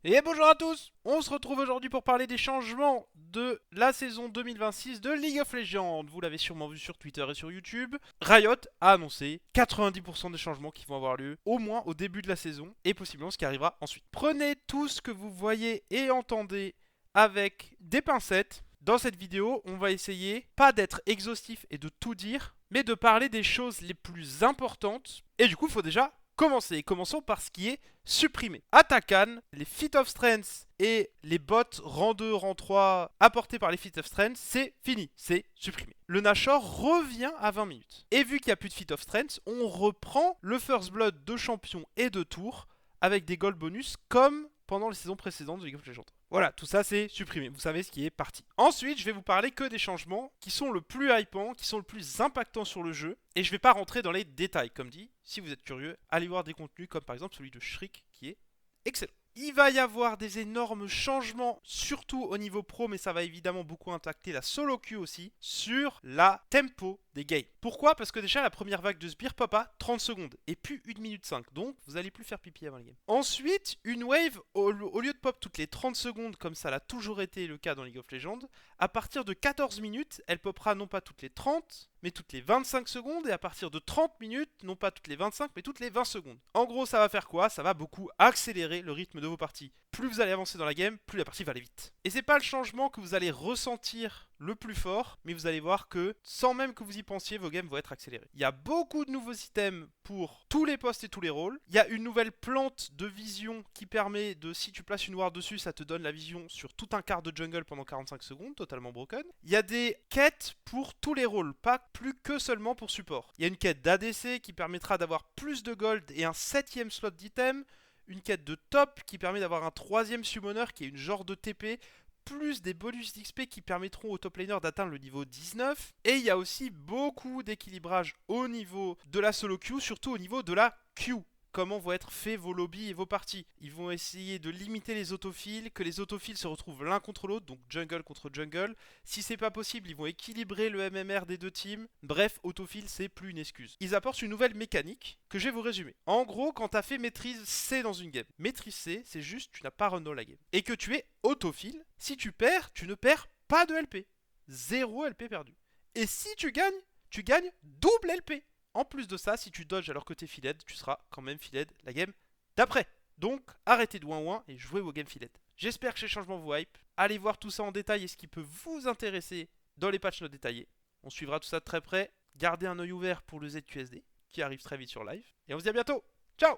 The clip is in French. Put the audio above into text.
Et bonjour à tous. On se retrouve aujourd'hui pour parler des changements de la saison 2026 de League of Legends. Vous l'avez sûrement vu sur Twitter et sur YouTube. Riot a annoncé 90% des changements qui vont avoir lieu au moins au début de la saison et possiblement ce qui arrivera ensuite. Prenez tout ce que vous voyez et entendez avec des pincettes. Dans cette vidéo, on va essayer pas d'être exhaustif et de tout dire, mais de parler des choses les plus importantes. Et du coup, il faut déjà commencer. Commençons par ce qui est supprimé. À Takan, les Feat of Strength et les bots rang 2, rang 3 apportés par les Feat of Strength, c'est fini, c'est supprimé. Le Nashor revient à 20 minutes. Et vu qu'il n'y a plus de Feat of Strength, on reprend le First Blood de champion et de tour avec des gold bonus comme pendant les saisons précédentes de League of Legends. Voilà, tout ça c'est supprimé. Vous savez ce qui est parti. Ensuite, je vais vous parler que des changements qui sont le plus hypants, qui sont le plus impactants sur le jeu. Et je vais pas rentrer dans les détails. Comme dit, si vous êtes curieux, allez voir des contenus comme par exemple celui de Shriek qui est excellent. Il va y avoir des énormes changements, surtout au niveau pro, mais ça va évidemment beaucoup impacter la solo queue aussi, sur la tempo des games. Pourquoi? Parce que déjà la première vague de Sbire pop à 30 secondes, et plus 1 minute 5, donc vous allez plus faire pipi avant le game. Ensuite, une wave, au lieu de pop toutes les 30 secondes, comme ça l'a toujours été le cas dans League of Legends, à partir de 14 minutes, elle popera non pas toutes les 30, mais toutes les 25 secondes, et à partir de 30 minutes, non pas toutes les 25, mais toutes les 20 secondes. En gros, ça va faire quoi? Ça va beaucoup accélérer le rythme de vos parties. Plus vous allez avancer dans la game, plus la partie va aller vite. Et c'est pas le changement que vous allez ressentir le plus fort, mais vous allez voir que sans même que vous y pensiez, vos games vont être accélérés. Il y a beaucoup de nouveaux items pour tous les postes et tous les rôles. Il y a une nouvelle plante de vision qui permet de, si tu places une ward dessus, ça te donne la vision sur tout un quart de jungle pendant 45 secondes, totalement broken. Il y a des quêtes pour tous les rôles, pas plus que seulement pour support. Il y a une quête d'ADC qui permettra d'avoir plus de gold et un 7ème slot d'item. Une quête de top qui permet d'avoir un 3ème summoner qui est une genre de TP, plus des bonus d'XP qui permettront aux top laners d'atteindre le niveau 19. Et il y a aussi beaucoup d'équilibrage au niveau de la solo queue, surtout au niveau de la queue. Comment vont être faits vos lobbies et vos parties. Ils vont essayer de limiter les autofills, que les autofills se retrouvent l'un contre l'autre, donc jungle contre jungle. Si c'est pas possible, ils vont équilibrer le MMR des deux teams. Bref, autofill, c'est plus une excuse. Ils apportent une nouvelle mécanique que je vais vous résumer. En gros, quand t'as fait maîtrise C dans une game, maîtrise C, c'est juste tu n'as pas run la game. Et que tu es autofill, si tu perds, tu ne perds pas de LP. 0 LP perdu. Et si tu gagnes double LP. En plus de ça, si tu dodges alors que t'es filled, tu seras quand même filled la game d'après. Donc, arrêtez de ouin et jouez vos games filled. J'espère que ces changements vous hype. Allez voir tout ça en détail et ce qui peut vous intéresser dans les patch notes détaillés. On suivra tout ça de très près. Gardez un œil ouvert pour le ZQSD qui arrive très vite sur live. Et on se dit à bientôt. Ciao!